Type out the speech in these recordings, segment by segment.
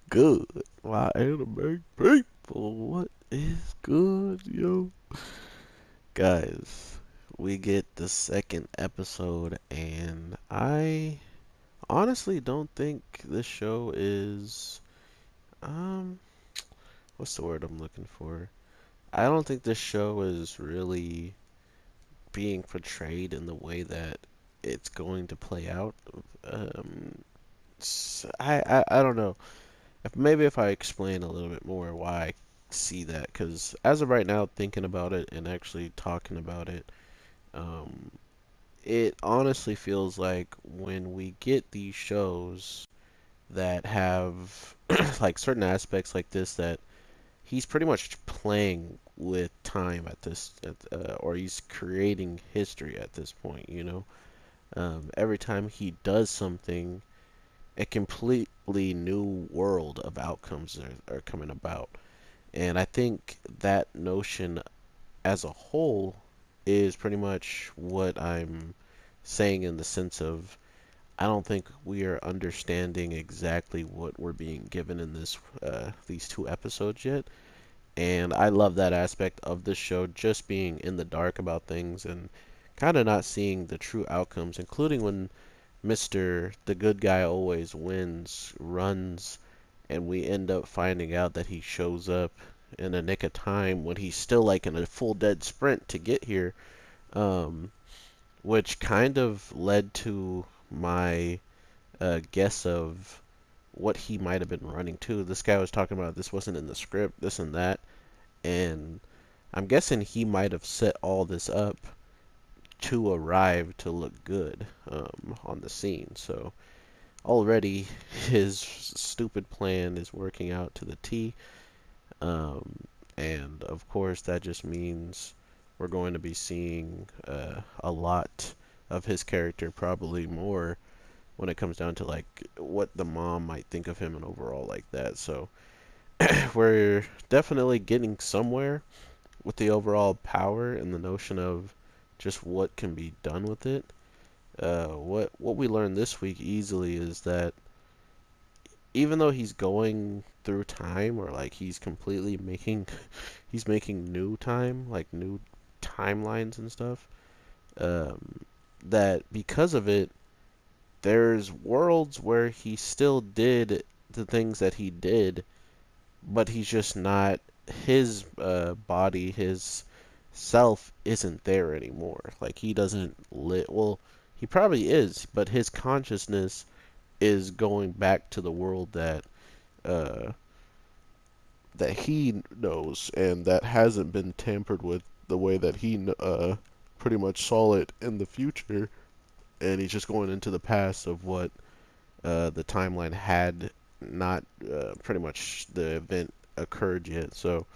Good, my anime people. What is good, yo? Guys, we get the second episode, and I honestly don't think this show is, um, what's the word I'm looking for? I don't think this show is really being portrayed in the way that it's going to play out. Um, I don't know. Maybe if I explain a little bit more why I see that, because as of right now, thinking about it and actually talking about it, um, it honestly feels like when we get these shows that have like certain aspects like this, that he's pretty much playing with time at this, or he's creating history at this point, you know? Every time he does something, a completely new world of outcomes are coming about. And I think that notion as a whole is pretty much what I'm saying in the sense of I don't think we are understanding exactly what we're being given in these two episodes yet. And I love that aspect of the show, just being in the dark about things and kind of not seeing the true outcomes, including when Mr. The Good Guy Always Wins runs and we end up finding out that he shows up in a nick of time when he's still like in a full dead sprint to get here, um, which kind of led to my guess of what he might have been running to. This guy was talking about this wasn't in the script, this and that, and I'm guessing he might have set all this up to arrive to look good on the scene. So already his stupid plan is working out to the T. Um, and of course, that just means we're going to be seeing a lot of his character, probably more when it comes down to like what the mom might think of him and overall like that. So we're definitely getting somewhere with the overall power and the notion of just what can be done with it. What we learned this week easily is that even though he's going through time or like he's completely making he's making new time, like new timelines and stuff, um, that because of it, there's worlds where he still did the things that he did, but he's just not his body, his self isn't there anymore. Like he doesn't live. Well, he probably is, but his consciousness is going back to the world uh, that he knows and that hasn't been tampered with the way that he pretty much saw it in the future, and he's just going into the past of what the timeline had not pretty much the event occurred yet. So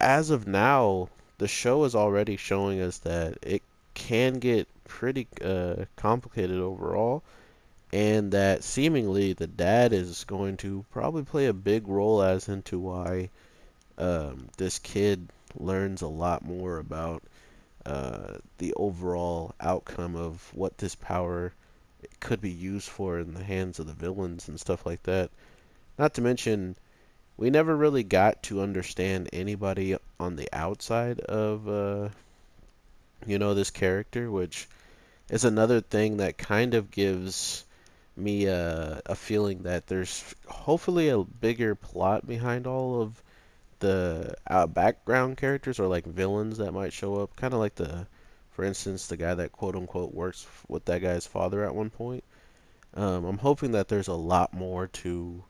as of now, the show is already showing us that it can get pretty complicated overall, and that seemingly the dad is going to probably play a big role as into why this kid learns a lot more about the overall outcome of what this power could be used for in the hands of the villains and stuff like that. Not to mention, we never really got to understand anybody on the outside of, this character, which is another thing that kind of gives me a feeling that there's hopefully a bigger plot behind all of the background characters or like villains that might show up, kind of like for instance, the guy that quote unquote works with that guy's father at one point. I'm hoping that there's a lot more to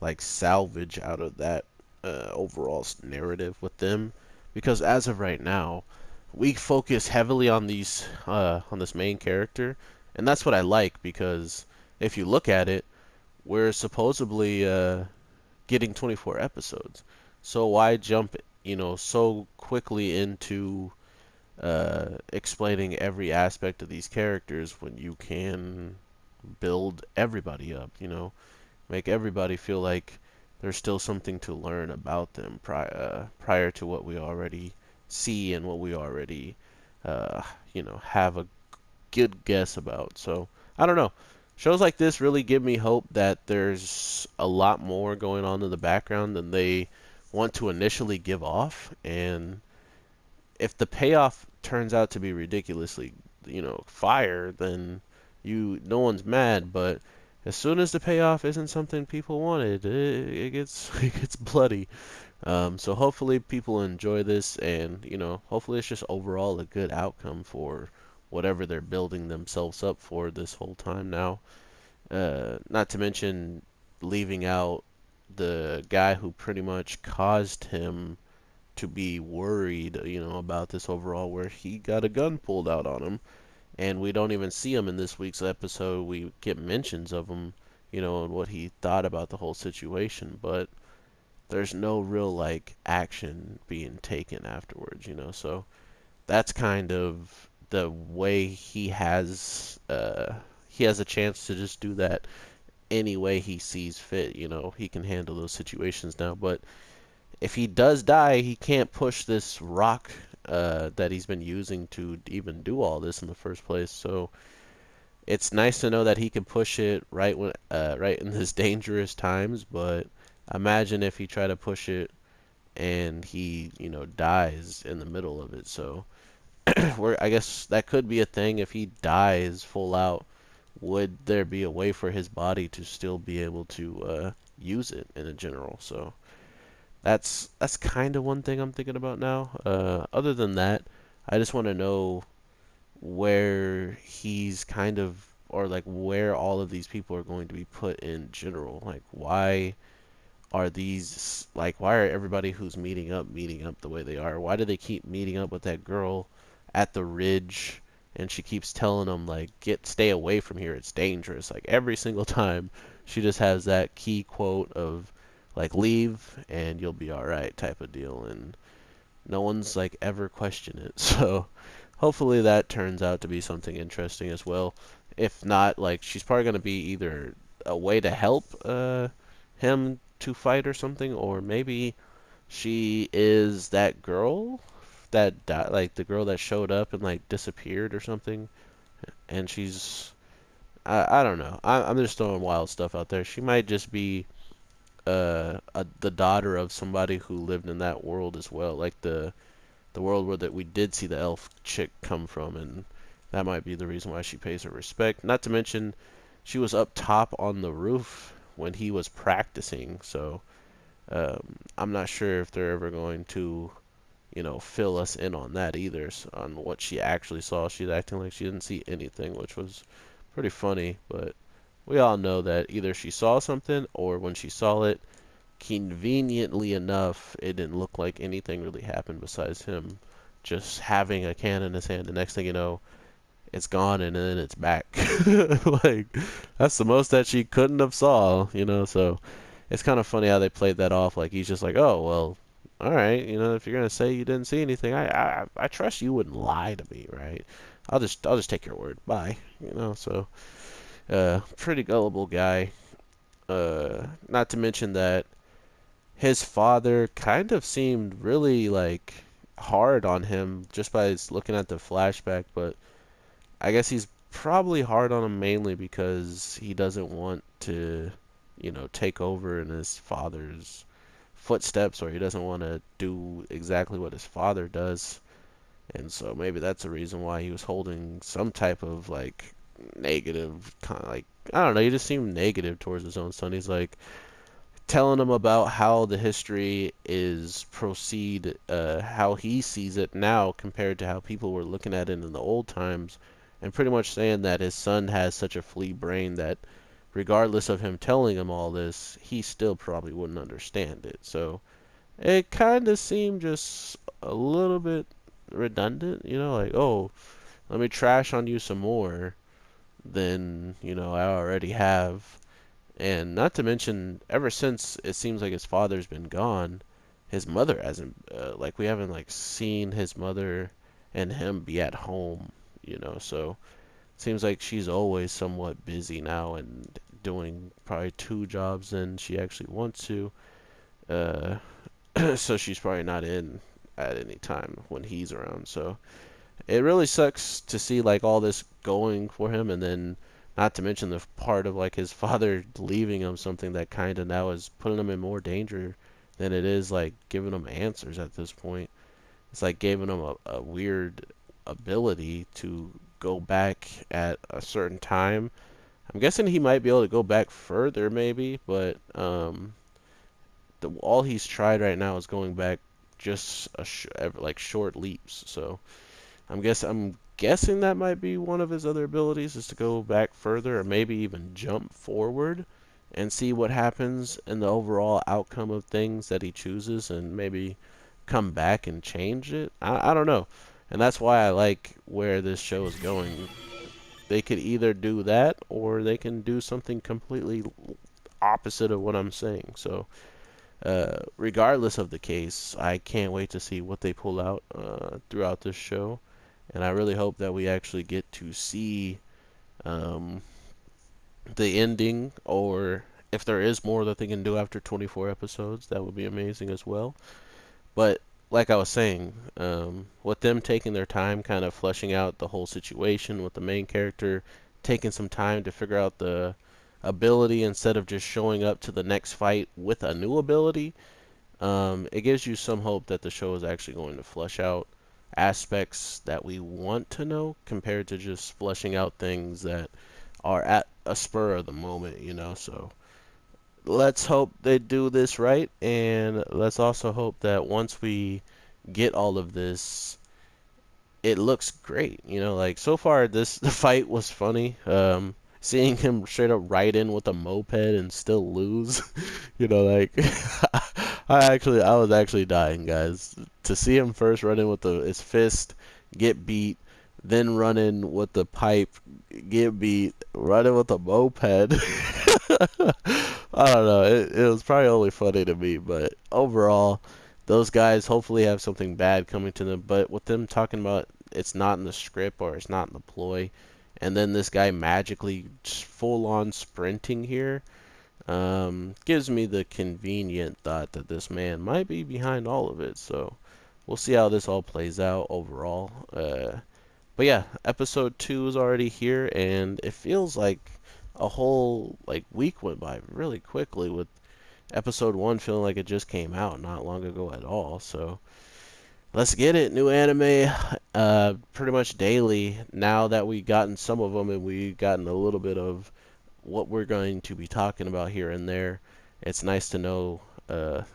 like salvage out of that overall narrative with them, because as of right now, we focus heavily on on this main character, and that's what I like because if you look at it, we're supposedly getting 24 episodes. So why jump, so quickly into explaining every aspect of these characters when you can build everybody up, make everybody feel like there's still something to learn about them prior to what we already see and what we already, have a good guess about. So I don't know. shows like this really give me hope that there's a lot more going on in the background than they want to initially give off. And if the payoff turns out to be ridiculously, fire, then no one's mad. But as soon as the payoff isn't something people wanted, it gets it gets bloody. So hopefully people enjoy this, and hopefully it's just overall a good outcome for whatever they're building themselves up for this whole time now. Not to mention leaving out the guy who pretty much caused him to be worried, about this overall, where he got a gun pulled out on him, and we don't even see him in this week's episode. We get mentions of him, and what he thought about the whole situation, but there's no real like action being taken afterwards, so that's kind of the way he has a chance to just do that any way he sees fit. He can handle those situations now. But if he does die, he can't push this rock that he's been using to even do all this in the first place. So it's nice to know that he can push it right in his dangerous times. But imagine if he tried to push it and he, dies in the middle of it. So I guess that could be a thing. If he dies full out, would there be a way for his body to still be able to use it in a general? So that's kind of one thing I'm thinking about now. Other than that, I just want to know where he's kind of, or like where all of these people are going to be put in general. Like why are everybody who's meeting up the way they are? Why do they keep meeting up with that girl at the ridge, and she keeps telling them like stay away from here, it's dangerous. Like every single time she just has that key quote of like leave and you'll be all right type of deal, and no one's like ever questioned it. So hopefully that turns out to be something interesting as well. If not, like she's probably going to be either a way to help him to fight or something, or maybe she is that girl that like the girl that showed up and like disappeared or something, and I don't know. I'm just throwing wild stuff out there. She might just be the daughter of somebody who lived in that world as well, like the world where that we did see the elf chick come from, and that might be the reason why she pays her respect. Not to mention, she was up top on the roof when he was practicing, so I'm not sure if they're ever going to, fill us in on that either, on what she actually saw. She's acting like she didn't see anything, which was pretty funny, but we all know that either she saw something, or when she saw it, conveniently enough, it didn't look like anything really happened besides him just having a can in his hand. The next thing you know, it's gone and then it's back. Like, that's the most that she couldn't have saw, so it's kind of funny how they played that off. Like, he's just like, oh, well, all right, if you're gonna say you didn't see anything, I trust you wouldn't lie to me, right? I'll just take your word. Bye. So pretty gullible guy. Not to mention that his father kind of seemed really like hard on him just by looking at the flashback, but I guess he's probably hard on him mainly because he doesn't want to, take over in his father's footsteps, or he doesn't want to do exactly what his father does. And so maybe that's the reason why he was holding some type of like negative kind of like, I don't know, he just seemed negative towards his own son. He's like telling him about how the history is how he sees it now compared to how people were looking at it in the old times, and pretty much saying that his son has such a flea brain that regardless of him telling him all this, he still probably wouldn't understand it. So it kind of seemed just a little bit redundant, like, oh, let me trash on you some more than, I already have. And not to mention, ever since it seems like his father's been gone, his mother hasn't, like, we haven't, like, seen his mother and him be at home, so it seems like she's always somewhat busy now and doing probably two jobs than she actually wants to. Uh, so she's probably not in at any time when he's around. So it really sucks to see like all this going for him, and then Not to mention the part of like his father leaving him, something that kind of now is putting him in more danger than it is like giving him answers at this point. It's like giving him a weird ability to go back at a certain time. I'm guessing he might be able to go back further, maybe, but all he's tried right now is going back just like short leaps. So I'm guessing that might be one of his other abilities is to go back further or maybe even jump forward and see what happens in the overall outcome of things that he chooses and maybe come back and change it. I don't know. And that's why I like where this show is going. They could either do that or they can do something completely opposite of what I'm saying. So, regardless of the case, I can't wait to see what they pull out throughout this show. And I really hope that we actually get to see um, the ending, or if there is more that they can do after 24 episodes, that would be amazing as well. But like I was saying, with them taking their time, kind of fleshing out the whole situation with the main character, taking some time to figure out the ability instead of just showing up to the next fight with a new ability, it gives you some hope that the show is actually going to flesh out aspects that we want to know compared to just fleshing out things that are at a spur of the moment, you know. So let's hope they do this right, and let's also hope that once we get all of this, it looks great. You know, like so far this the fight was funny. Seeing him straight up ride in with a moped and still lose, you know, like I was actually dying, guys, to see him first run in with his fist, get beat, then run in with the pipe, get beat, run in with a moped. I don't know. It was probably only funny to me, but overall, those guys hopefully have something bad coming to them. But with them talking about it's not in the script or it's not in the ploy, and then this guy magically full on sprinting here, gives me the convenient thought that this man might be behind all of it. So we'll see how this all plays out overall. But yeah, episode 2 is already here, and it feels like a whole like week went by really quickly with episode 1 feeling like it just came out not long ago at all. So let's get it. New anime, pretty much daily now that we gotten some of them and we gotten a little bit of what we're going to be talking about here and there. It's nice to know at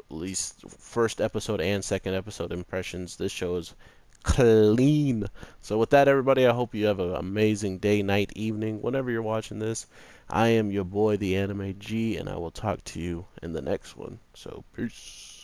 least first episode and second episode impressions. This show is clean. So with that, everybody, I hope you have an amazing day, night, evening, whenever you're watching this. I am your boy, the Anime G, and I will talk to you in the next one. So peace.